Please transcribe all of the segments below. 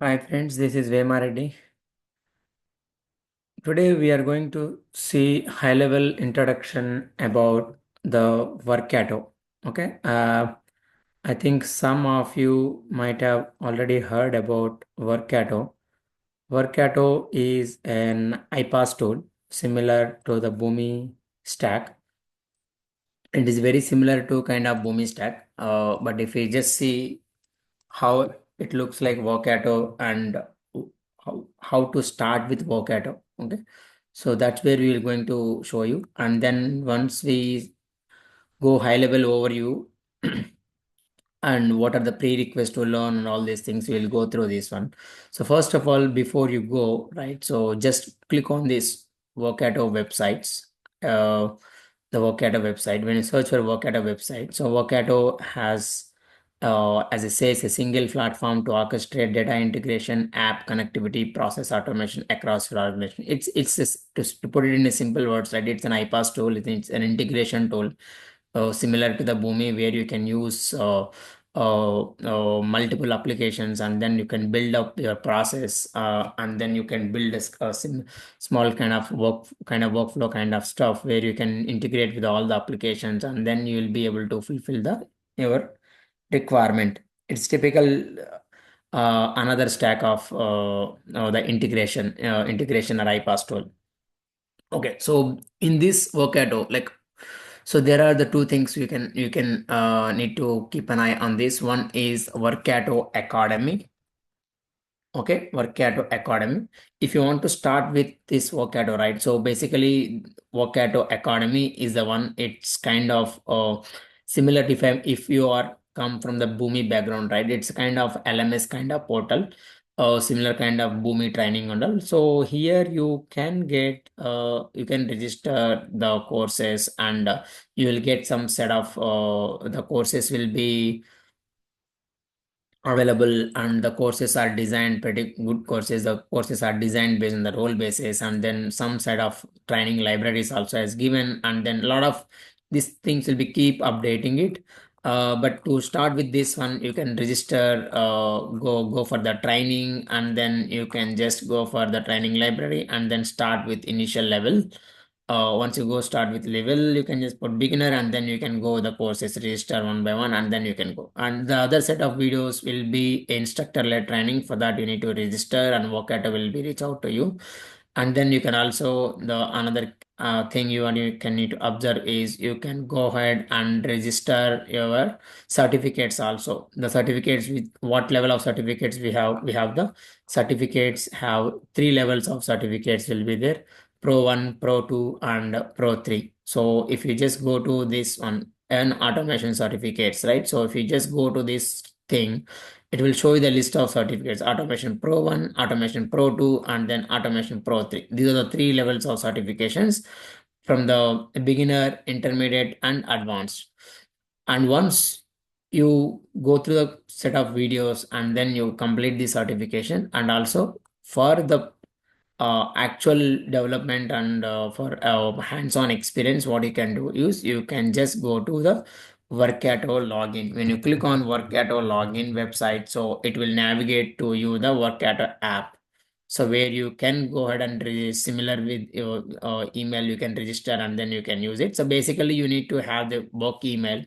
Hi friends, this is Vemareddy. Today we are going to see high-level introduction about the Workato. Okay, I think some of you might have already heard about Workato. Workato is an iPaaS tool similar to the Boomi stack. It is very similar to kind of Boomi stack, but if we just see how it looks like Workato and how to start with Workato. Okay, so that's where we are going to show you, and then once we go high level overview and what are the prerequisites to learn and all these things, we'll go through this one. So first of all, before you go, right, so just click on this Workato websites. uh, the Workato website. When you search for Workato website, so Workato has, as it says, a single platform to orchestrate data integration, app connectivity, process automation across your organization. To put it in a simple words, right? It's an iPaaS tool. It's an integration tool, similar to the Boomi, where you can use multiple applications, and then you can build up your process, and then you can build small kind of workflow kind of stuff where you can integrate with all the applications, and then you will be able to fulfill the your requirement. It's typical another stack of the integration or iPaaS tool. Okay, so in this Workato, like, so there are the two things you can need to keep an eye on. This one is Workato Academy. Okay, Workato Academy. If you want to start with this Workato, right? So basically, Workato Academy is the one. It's kind of similar if you are come from the Boomi background, right? It's kind of LMS kind of portal, similar kind of Boomi training and all. So here you can register the courses, and you will get some set of the courses will be available, and the courses are designed pretty good courses. The courses are designed based on the role basis, and then some set of training libraries also is given, and then a lot of these things will be keep updating it. But to start with this one, you can register, go for the training, and then you can just go for the training library and then start with initial level. Once you go start with level, you can just put beginner, and then you can go the courses, register one by one, and then you can go. And the other set of videos will be instructor led training. For that, you need to register, and Workato will be reach out to you. And then you can also, the another thing you can need to observe is you can go ahead and register your certificates also. The certificates, with what level of certificates we have the certificates have three levels of certificates will be there: Pro 1, Pro 2, and Pro 3. So if you just go to this one, an automation certificates, right? So if you just go to this thing, it will show you the list of certificates: Automation Pro 1, Automation Pro 2, and then Automation Pro 3. These are the three levels of certifications from the beginner, intermediate, and advanced. And once you go through the set of videos and then you complete the certification, and also for the actual development and for hands-on experience, what you can do is you can just go to the Workato login. When you click on Workato login website, so it will navigate to you the Workato app. So where you can go ahead and similar with your email, you can register and then you can use it. So basically, you need to have the work email,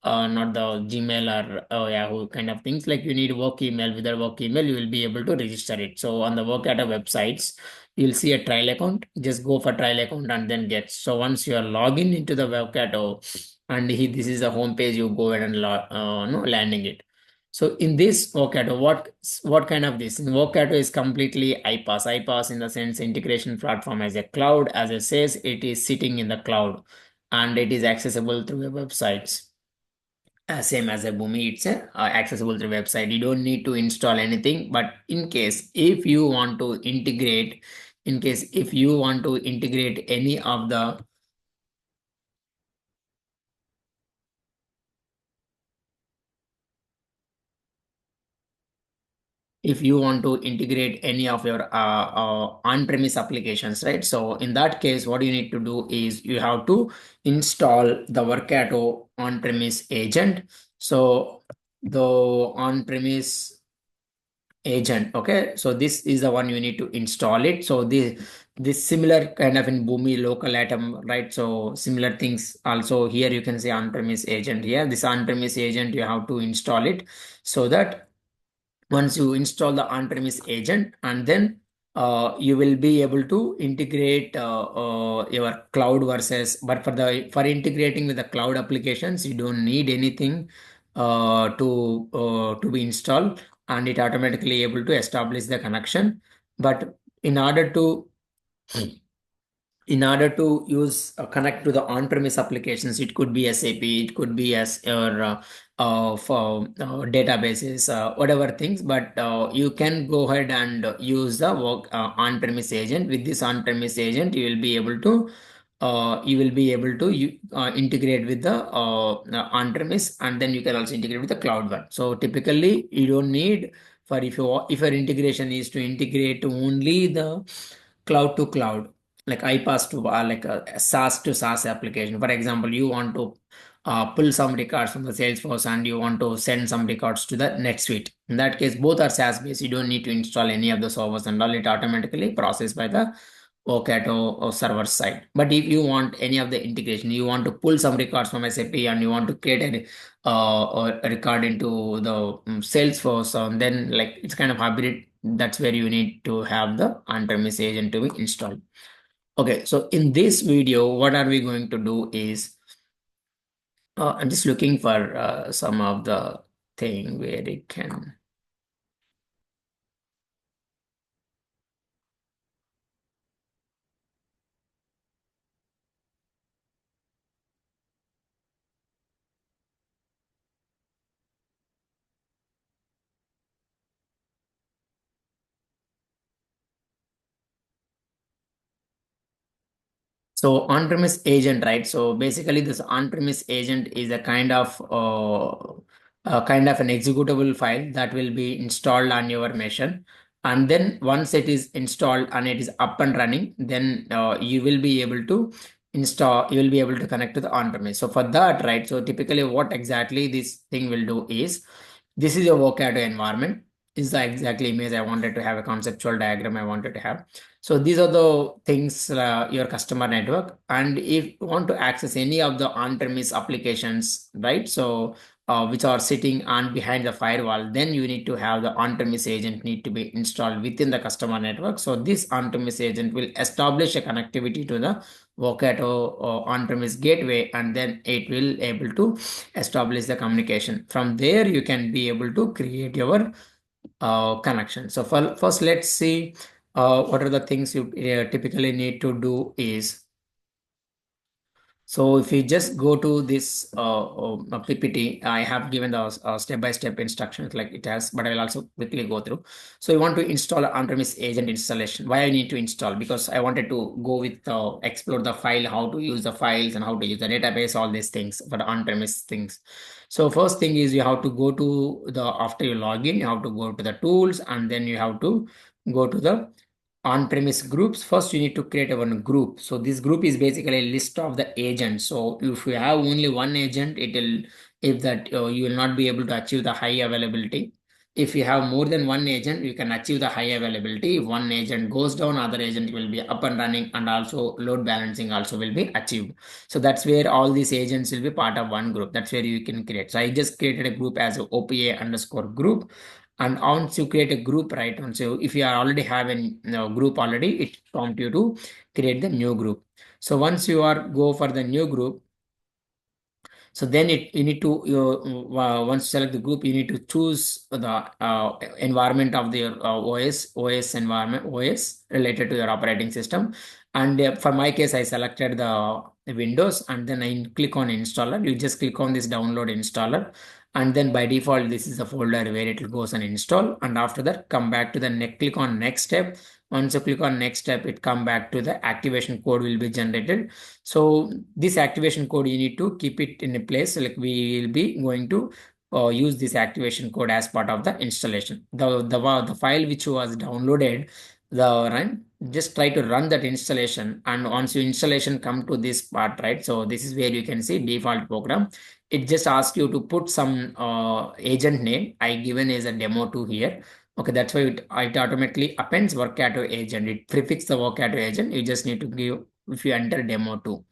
not the Gmail or Yahoo kind of things. Like, you need work email. With the work email, you will be able to register it. So on the Workato websites, you'll see a trial account. Just go for trial account and then get. So once you are logging into the Workato, and this is the home page, you go ahead and no, landing it. So in this Workato, what kind of this? Workato is completely iPaaS. iPaaS in the sense integration platform as a cloud. As it says, it is sitting in the cloud, and it is accessible through the websites. Same as a Boomi, it's accessible through website. You don't need to install anything. But in case if you want to integrate any of the, if you want to integrate any of your on-premise applications, right? So in that case, what you need to do is you have to install the Workato on-premise agent. So the on-premise agent. Okay, so this is the one you need to install it. So this similar kind of in Boomi local atom, right? So similar things also here you can say on-premise agent here. This on-premise agent you have to install it, so that once you install the on-premise agent, and then you will be able to integrate your cloud versus, but for integrating with the cloud applications you don't need anything to be installed, and it automatically able to establish the connection. But in order to use connect to the on-premise applications, it could be SAP, it could be as your for databases, whatever things, but you can go ahead and use the on-premise agent. With this on-premise agent you will be able to integrate with the on-premise, and then you can also integrate with the cloud one. So typically you don't need, for if your integration is to integrate only the cloud to cloud, like iPaaS to like a SaaS to SaaS application. For example, you want to pull some records from the Salesforce and you want to send some records to the NetSuite. In that case, both are SaaS based. You don't need to install any of the servers and all. It automatically processed by the Workato or server side. But if you want any of the integration, you want to pull some records from SAP and you want to create a record into the Salesforce, then like it's kind of hybrid. That's where you need to have the on-premise agent to be installed. Okay, so in this video, what are we going to do is, I'm just looking for some of the thing where it can. So on-premise agent, right? So basically, this on-premise agent is a kind of an executable file that will be installed on your machine. And then once it is installed and it is up and running, then you will be able to you will be able to connect to the on-premise. So for that, right? So typically, what exactly this thing will do is, this is your Workato environment. Is the exactly image I wanted to have, a conceptual diagram I wanted to have. So these are the things, your customer network. And if you want to access any of the on-premise applications, right? So which are sitting on behind the firewall, then you need to have the on-premise agent need to be installed within the customer network. So this on-premise agent will establish a connectivity to the Workato on-premise gateway, and then it will able to establish the communication. From there, you can be able to create your connection. So first, let's see what are the things you typically need to do is, so if you just go to this PPT, I have given the step-by-step instructions like it has, but I will also quickly go through. So you want to install an on-premise agent installation. Why I need to install? Because I wanted to go with explore the file, how to use the files and how to use the database, all these things for the on-premise things. So first thing is you have to go to the, after you log in, you have to go to the tools, and then you have to go to the on-premise groups. First you need to create a one group. So this group is basically a list of the agents. So if you have only one agent, it will, if that you will not be able to achieve the high availability. If you have more than one agent, you can achieve the high availability. If one agent goes down, other agent will be up and running, and also load balancing also will be achieved. So that's where all these agents will be part of one group. That's where you can create. So I just created a group as a OPA underscore group. And once you create a group, right, once you, if you are already have a group already, it prompt you to create the new group. So once you are go for the new group, so then you need to once you select the group, you need to choose the environment of the OS environment, OS related to your operating system. And for my case, I selected the Windows, and then I click on installer. You just click on this download installer, and then by default this is the folder where it goes and install. And after that, come back to the next, click on next step. Once you click on next step, it come back to the activation code will be generated. So this activation code, you need to keep it in a place, like we will be going to use this activation code as part of the installation. The file which was downloaded, the run, just try to run that installation. And once your installation come to this part, right, so this is where you can see default program. It just asks you to put some agent name. I given as a demo 2 here. Okay, that's why it automatically appends Workato agent. It prefix the Workato agent. You just need to give if you enter demo 2.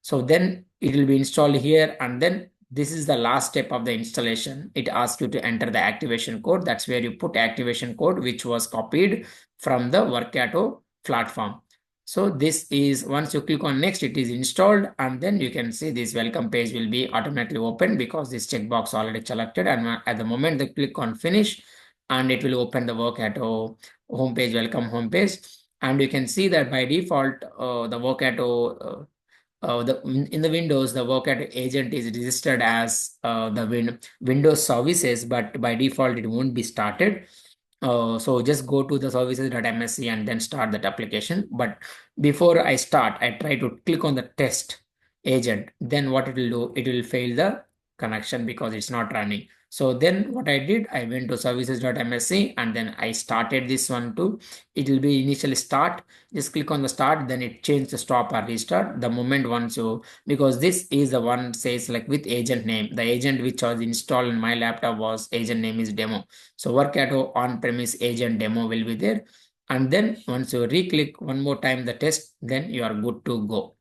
So then it will be installed here, and then this is the last step of the installation. It asks you to enter the activation code. That's where you put activation code, which was copied from the Workato platform. So this is once you click on next, it is installed, and then you can see this welcome page will be automatically opened because this checkbox already selected. And at the moment they click on finish, and it will open the Workato homepage, welcome homepage. And you can see that by default, the Workato in the Windows, the Workato agent is registered as Windows services, but by default it won't be started. So just go to the services.msc and then start that application. But before I start, I try to click on the test agent. Then what it will do, it will fail the connection because it's not running. So then what I did, I went to services.msc and then I started this one too. It will be initially start. Just click on the start, then it changes the stop or restart. The moment once you, because this is the one says like with agent name, the agent which was installed in my laptop was agent name is demo. So Workato on-premise agent demo will be there. And then once you re-click one more time the test, then you are good to go.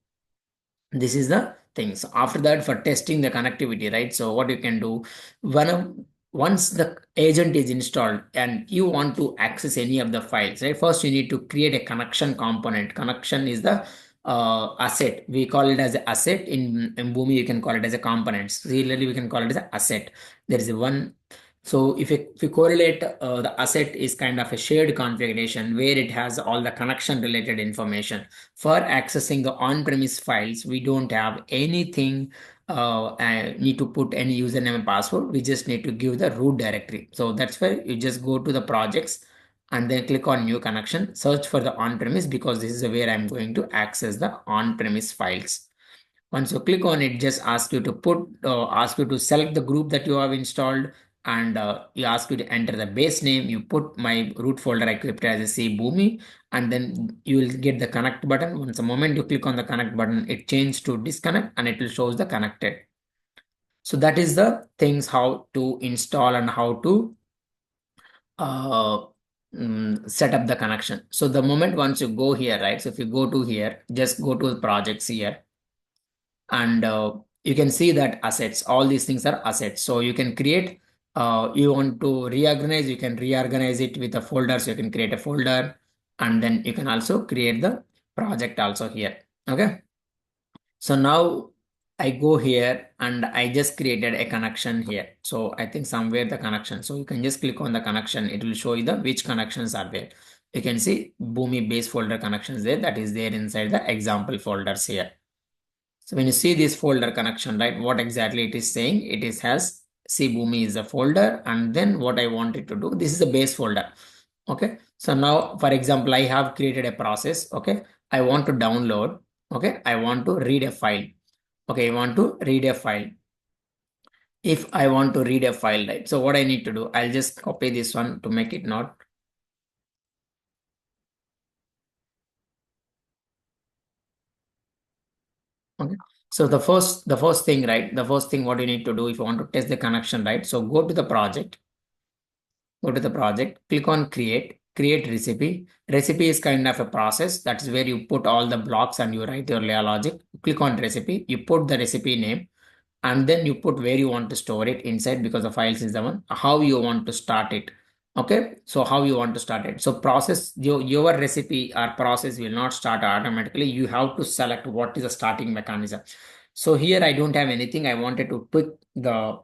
This is the thing. So after that, for testing the connectivity, right? So what you can do, once the agent is installed and you want to access any of the files, right? First, you need to create a connection component. Connection is the asset. We call it as an asset in Boomi. You can call it as a component. Similarly, we can call it as an asset. There is a one. So if you correlate, the asset is kind of a shared configuration where it has all the connection related information. For accessing the on-premise files, we don't have anything, need to put any username and password. We just need to give the root directory. So that's why you just go to the projects and then click on new connection, search for the on-premise because this is where I'm going to access the on-premise files. Once you click on it, just ask you to select the group that you have installed, and you ask you to enter the base name. You put my root folder I kept as a C Boomi, and then you will get the connect button. Once the moment you click on the connect button, it changes to disconnect and it will shows the connected. So that is the things how to install and how to uh, set up the connection. So the moment once you go here, right? So if you go to here, just go to projects here, and you can see that assets, all these things are assets. So you can create, you want to reorganize, you can reorganize it with a folder. So you can create a folder, and then you can also create the project also here. Okay, so now I go here and I just created a connection here. So I think somewhere the connection, so you can just click on the connection, it will show you the which connections are there. You can see Boomi base folder connections there, that is there inside the example folders here. So when you see this folder connection, right, what exactly it is saying, it is has C Boomi is a folder, and then what I wanted to do, this is a base folder. Okay. So now, for example, I have created a process. Okay. I want to download. Okay. I want to read a file. Okay. I want to read a file. If I want to read a file, right? So what I need to do, I'll just copy this one to make it not. Okay. So the first thing, right? The first thing what you need to do if you want to test the connection, right? So go to the project, click on create recipe. Recipe is kind of a process. That's where you put all the blocks and you write your layer logic. Click on recipe, you put the recipe name, and then you put where you want to store it inside because the files is the one, how you want to start it. Okay, so how you want to start it. So process, your recipe or process will not start automatically. You have to select what is the starting mechanism. So here I don't have anything. I wanted to pick the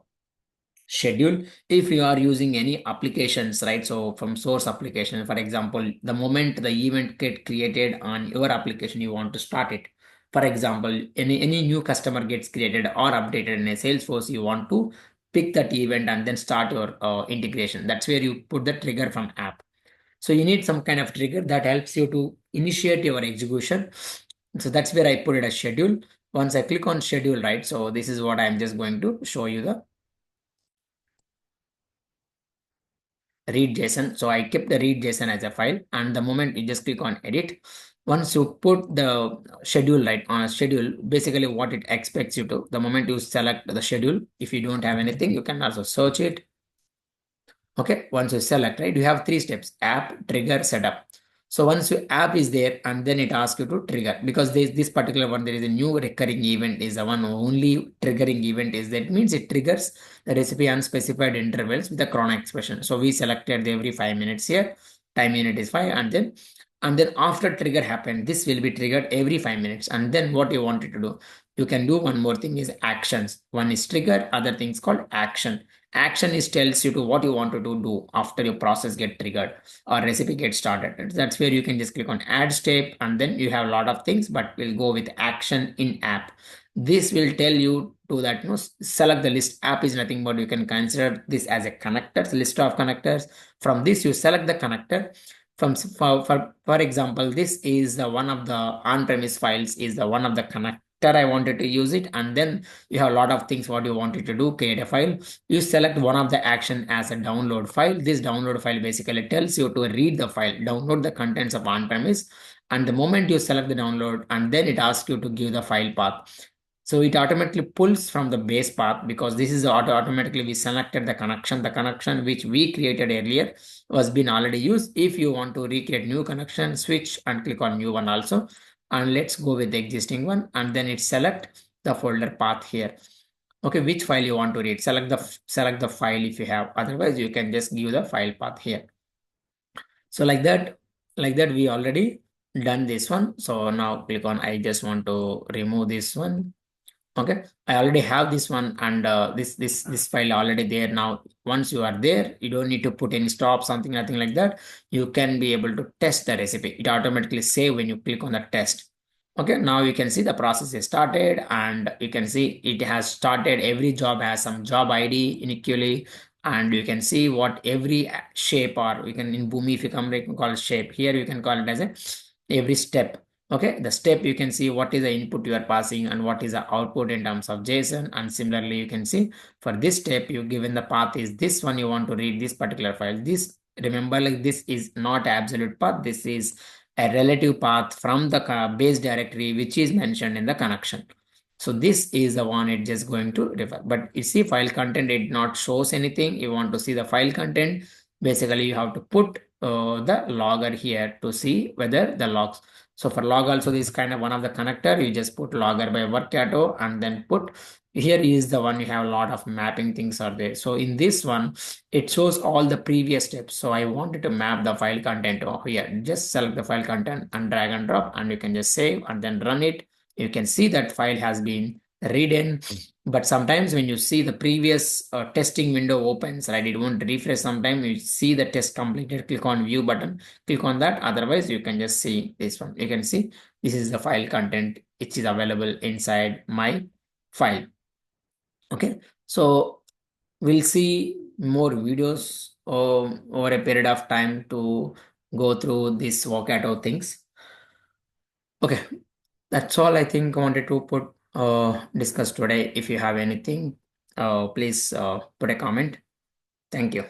schedule. If you are using any applications, right, so from source application, for example, the moment the event get created on your application, you want to start it. For example, any new customer gets created or updated in a Salesforce, you want to pick that event and then start your integration. That's where you put the trigger from app. So you need some kind of trigger that helps you to initiate your execution. So that's where I put it as schedule. Once I click on schedule, right, so this is what I'm just going to show you, the read JSON. So I kept the read JSON as a file, and the moment you just click on edit, once you put the schedule right on a schedule, basically what it expects you to, the moment you select the schedule, if you don't have anything, you can also search it. Okay, once you select, right, you have three steps: app, trigger, setup. So once your app is there, and then it asks you to trigger, because this particular one, there is a new recurring event, is the one only triggering event, is that means it triggers the recipe on specified intervals with a chrono expression. So we selected every 5 minutes here, time unit is 5, and then after trigger happened, this will be triggered every 5 minutes. And then what you wanted to do, you can do one more thing, is actions. One is trigger, other thing is called action. Action is tells you to what you want to do after your process get triggered or recipe gets started. That's where you can just click on add step, and then you have a lot of things, but we'll go with action in app. This will tell you to that, select the list. App is nothing but you can consider this as a connectors, list of connectors. From this you select the connector. For example, this is the one of the on-premise files, is the one of the connector I wanted to use it. And then you have a lot of things what you wanted to do, create a file. You select one of the action as a download file. This download file basically tells you to read the file, download the contents of on-premise. And the moment you select the download, and then it asks you to give the file path. So it automatically pulls from the base path, because this is automatically we selected the connection. The connection which we created earlier was been already used. If you want to recreate new connection, switch and click on new one also. And let's go with the existing one, and then it select the folder path here. Okay, which file you want to read, select the file if you have, otherwise you can just give the file path here. So like that we already done this one. So now click on, I just want to remove this one. Okay, I already have this one, and this file already there. Now once you are there, you don't need to put any stop, something, nothing like that. You can be able to test the recipe. It automatically save when you click on the test. Okay, now you can see the process is started, and you can see it has started. Every job has some job ID uniquely, and you can see what every shape, or you can in Boomi, if you come, you can call it shape. Here you can call it as a every step. Okay, the step, you can see what is the input you are passing and what is the output in terms of JSON. And similarly, you can see for this step, you given the path is this one, you want to read this particular file. This, remember, like, this is not absolute path. This is a relative path from the base directory, which is mentioned in the connection. So this is the one it just going to refer. But you see file content, it not shows anything. You want to see the file content. Basically, you have to put the logger here to see whether the logs. So for log also, this kind of one of the connector, you just put logger by Workato, and then put here is the one you have a lot of mapping things are there. So in this one, it shows all the previous steps. So I wanted to map the file content over here. Just select the file content and drag and drop, and you can just save and then run it. You can see that file has been read in. But sometimes when you see the previous testing window opens, right, it won't refresh. Sometimes you see the test completed, click on view button, click on that. Otherwise, you can just see this one. You can see this is the file content which is available inside my file. Okay, so we'll see more videos over a period of time to go through this Workato things. Okay, that's all I think I wanted to discuss today. If you have anything, please put a comment. Thank you.